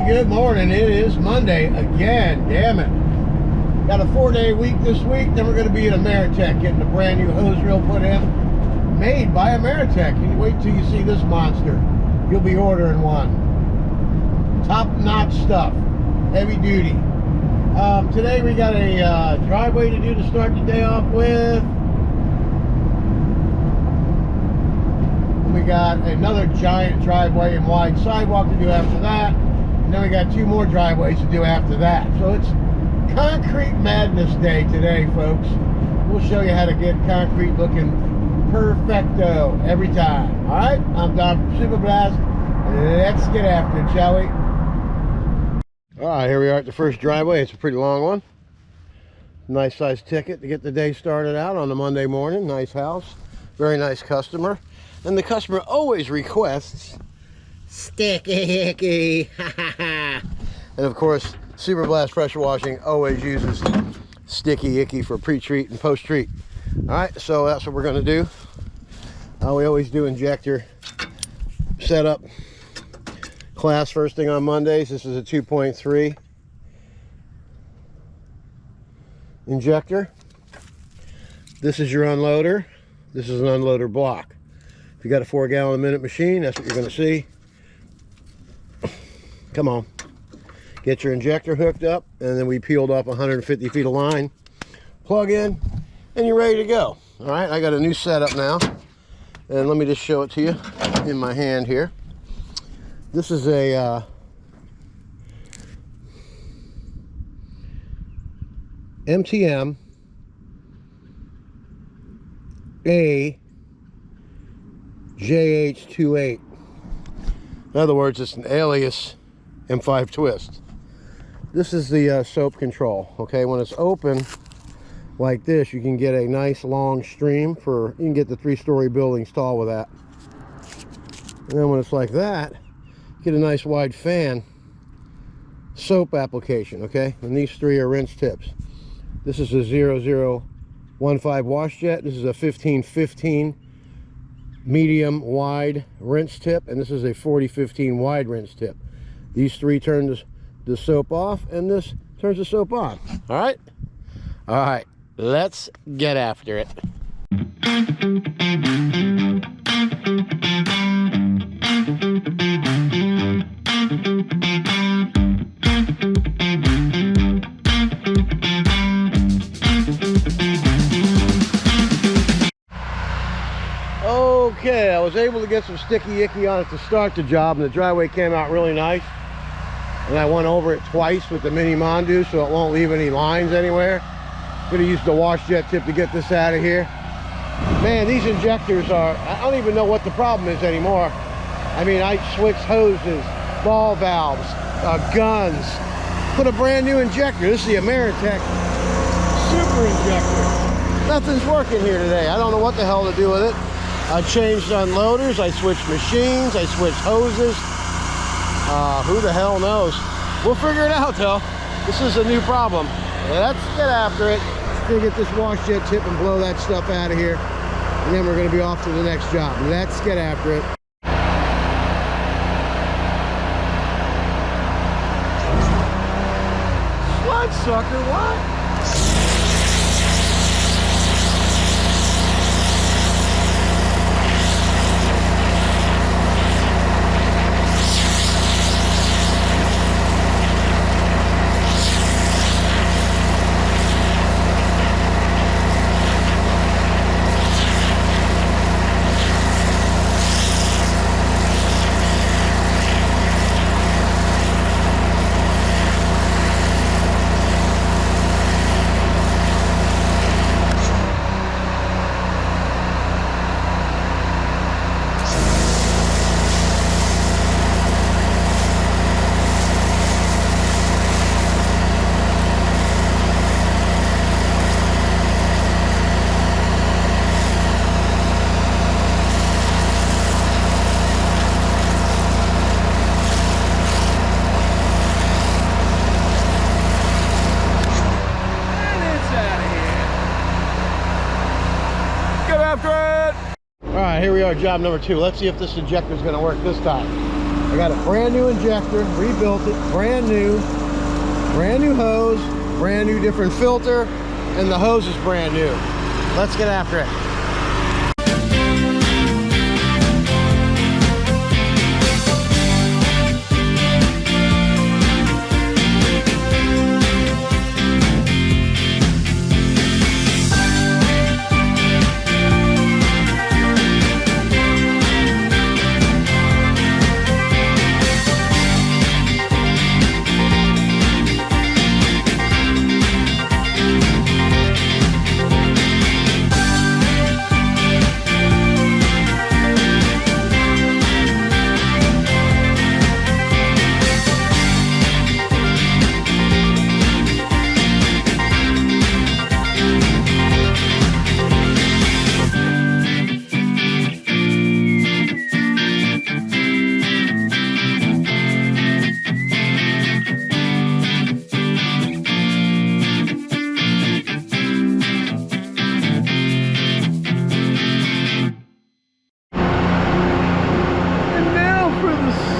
good morning. It is Monday again. Damn it. Got a 4-day week this week. Then we're going to be at Ameritech getting a brand new hose reel put in. Made by Ameritech. And you wait till you see this monster. You'll be ordering one. Top-notch stuff. Heavy duty. Today we got a driveway to do to start the day off with. We got another giant driveway and wide sidewalk to do after that. And then we got 2 more driveways to do after that. So it's concrete madness day today, folks. We'll show you how to get concrete looking perfecto every time. All right, I'm Don from Super Blast. Let's get after it, shall we? All right, here we are at the first driveway. It's a pretty long one. Nice size ticket to get the day started out on a Monday morning. Nice house, very nice customer. And the customer always requests sticky icky. And of course, Super Blast Pressure Washing always uses sticky icky for pre-treat and post-treat. All right, so that's what we're going to do. We always do injector setup class first thing on Mondays. This is a 2.3 injector. This is your unloader. This is an unloader block. If you got a 4-gallon-a-minute machine, that's what you're going to see. Come on. Get your injector hooked up, and then we peeled off 150 feet of line. Plug in, and you're ready to go. All right, I got a new setup now. And let me just show it to you in my hand here. This is a MTM A JH28. In other words, it's an alias M5 twist. This is the soap control. Okay, when it's open like this, you can get a nice long stream for, you can get the 3-story buildings tall with that. And then when it's like that, you get a nice wide fan soap application. Okay, and these 3 are rinse tips. This is a 0015 wash jet. This is a 1515 medium wide rinse tip, and this is a 4015 wide rinse tip. These 3 turn the soap off, and this turns the soap on. All right, let's get after it. Okay, I was able to get some sticky icky on it to start the job, and the driveway came out really nice. And I went over it twice with the mini Mondu so it won't leave any lines anywhere. Gonna use the wash jet tip to get this out of here. Man, these injectors are, I don't even know what the problem is anymore. I mean, I switched hoses, ball valves, guns, put a brand new injector. This is the Ameritech Super Injector. Nothing's working here today. I don't know what the hell to do with it. I changed unloaders, I switched machines, I switched hoses. Who the hell knows? We'll figure it out though. This is a new problem. Let's get after it. Let's go get this wash jet tip and blow that stuff out of here. And then we're going to be off to the next job. Let's get after it. What, sucker? What? All right, here we are, job number 2. Let's see if this injector is going to work this time. I got a brand new injector, rebuilt it, brand new hose, brand new different filter, and the hose is brand new. Let's get after it.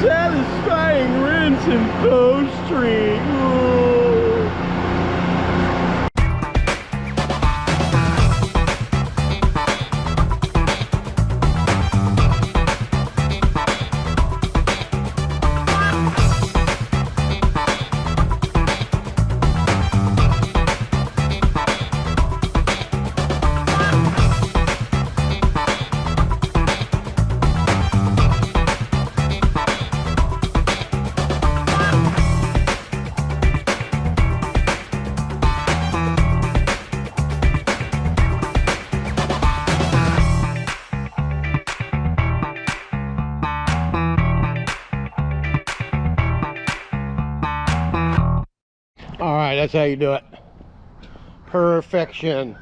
Satisfying rinse and post-treat. All right, that's how you do it. Perfection.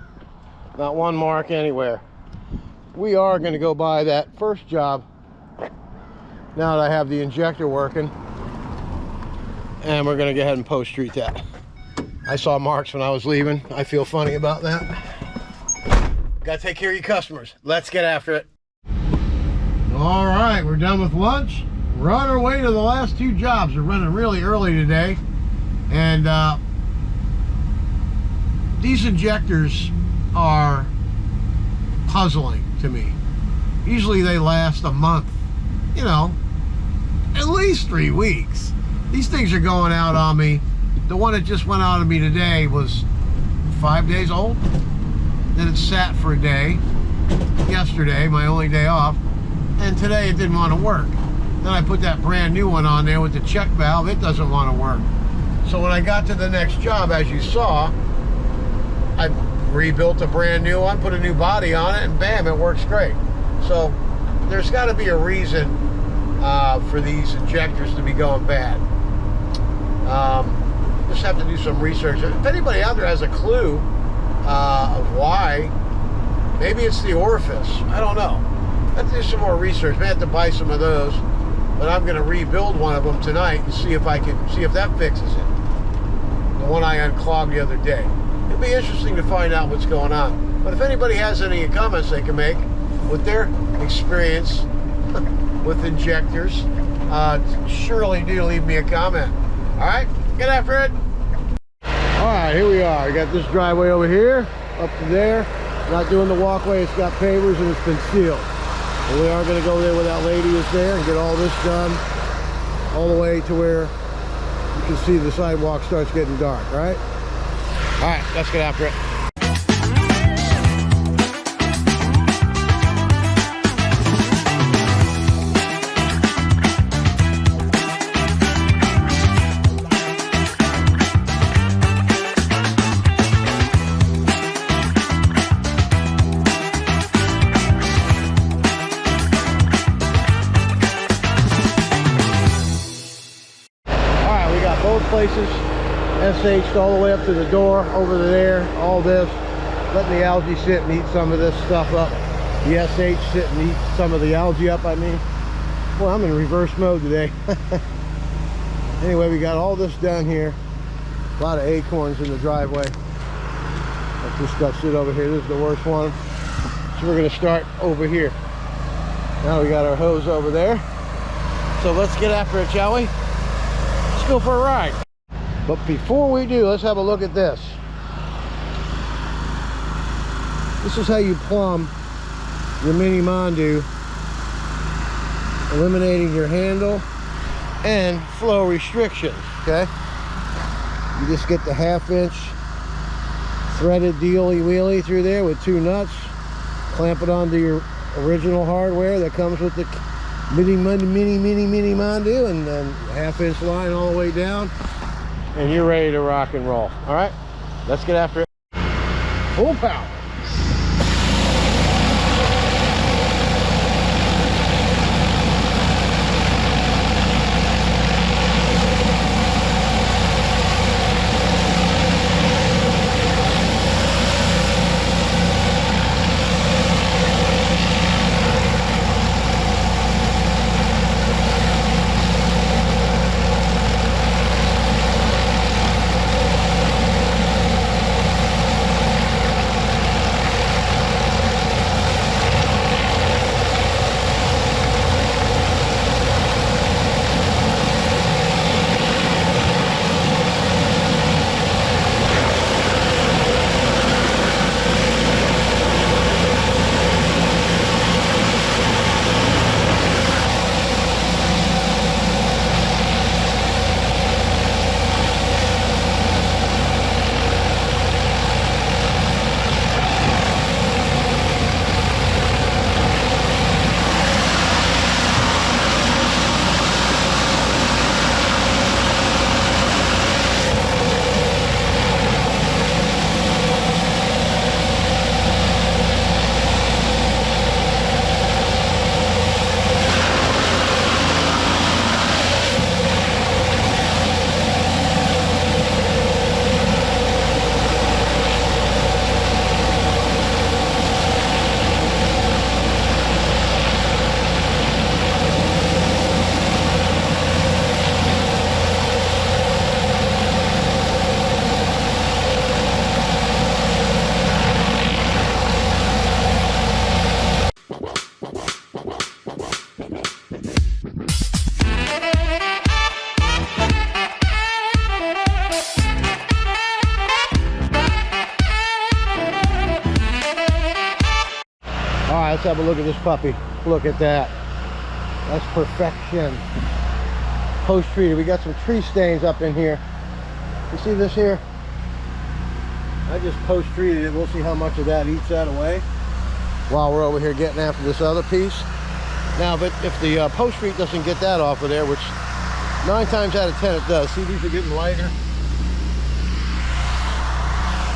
Not one mark anywhere. We are going to go by that first job now that I have the injector working, and we're going to go ahead and post-treat that. I saw marks when I was leaving. I feel funny about that. Got to take care of your customers. Let's get after it. All right, we're done with lunch. We're on our way to the last two jobs. We're running really early today. And these injectors are puzzling to me. Usually they last a month, you know, at least 3 weeks. These things are going out on me. The one that just went out on me today was 5 days old. Then it sat for a day. Yesterday, my only day off. And today it didn't want to work. Then I put that brand new one on there with the check valve. It doesn't want to work. So when I got to the next job, as you saw, I rebuilt a brand new one, put a new body on it, and bam, it works great. So there's got to be a reason for these injectors to be going bad. Just have to do some research. If anybody out there has a clue of why, maybe it's the orifice. I don't know. I have to do some more research. I have to buy some of those, but I'm going to rebuild one of them tonight and see if that fixes it. The one I unclogged the other day. It'd be interesting to find out what's going on. But if anybody has any comments they can make with their experience with injectors, surely do leave me a comment. All right, get after it. All right, here we are. I got this driveway over here, up to there. Not doing the walkway. It's got pavers and it's been sealed. And we are going to go there where that lady is there and get all this done, all the way to where you can see the sidewalk starts getting dark. All right. All right, let's get after it. Both places SH'd all the way up to the door over there, all this, letting the algae sit and eat some of this stuff up. The SH sit and eat some of the algae up, I mean. Well, I'm in reverse mode today. Anyway, we got all this done here. A lot of acorns in the driveway. Let this stuff sit over here. This is the worst one. So we're gonna start over here. Now we got our hose over there. So let's get after it, shall we? Let's go for a ride. But before we do, let's have a look at this. This is how you plumb your mini Mondu, eliminating your handle and flow restrictions, okay? You just get the 1/2 inch threaded dealy wheelie through there with 2 nuts, clamp it onto your original hardware that comes with the mini Mondu, and then 1/2 inch line all the way down, and you're ready to rock and roll. All right, let's get after it. Full power. Let's have a look at this puppy. Look at that. That's perfection. Post treated. We got some tree stains up in here. You see this here? I just post treated it. We'll see how much of that eats that away while we're over here getting after this other piece. Now, but if the post treat doesn't get that off of there, which 9 times out of 10 it does. See, these are getting lighter.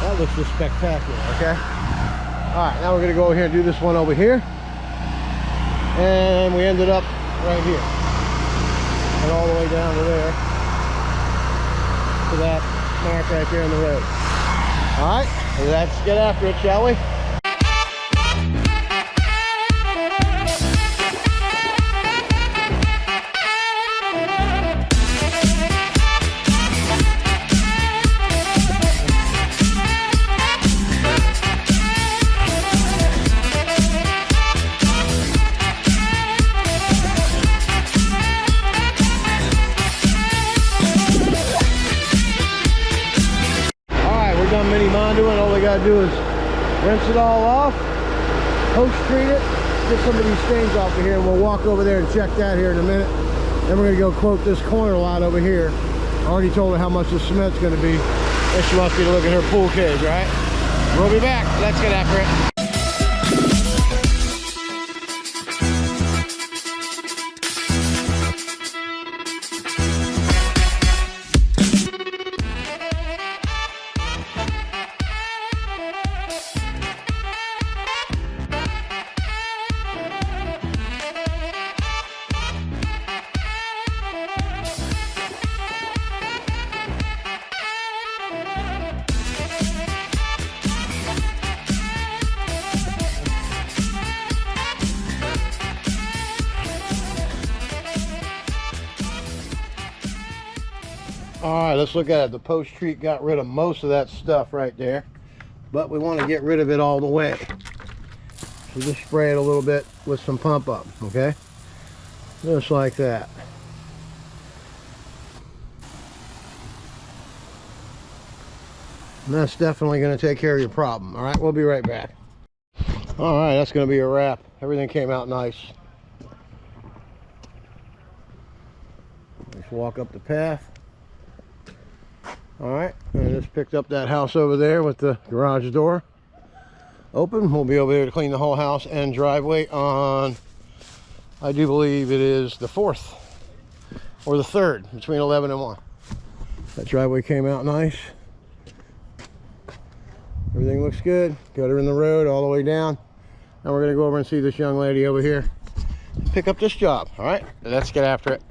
That looks just spectacular, okay? All right, now we're gonna go over here and do this one over here. And we ended up right here. And all the way down to there. To that mark right there on the road. All right, let's get after it, shall we? Mini Mondu, and all we gotta do is rinse it all off, post treat it, get some of these stains off of here, and we'll walk over there and check that here in a minute. Then we're gonna go quote this corner lot over here. I already told her how much the cement's gonna be, and she wants me to look at her pool cage, right? We'll be back. Let's get after it. All right, let's look at it. The post treat got rid of most of that stuff right there, but we want to get rid of it all the way. So just spray it a little bit with some pump up, okay? Just like that. And that's definitely going to take care of your problem. All right, we'll be right back. All right, that's going to be a wrap. Everything came out nice. Just walk up the path. All right, and I just picked up that house over there with the garage door open. We'll be over there to clean the whole house and driveway on, I do believe it is the 4th or the 3rd, between 11 and 1. That driveway came out nice. Everything looks good. Gutter in the road all the way down. Now we're going to go over and see this young lady over here pick up this job. All right, let's get after it.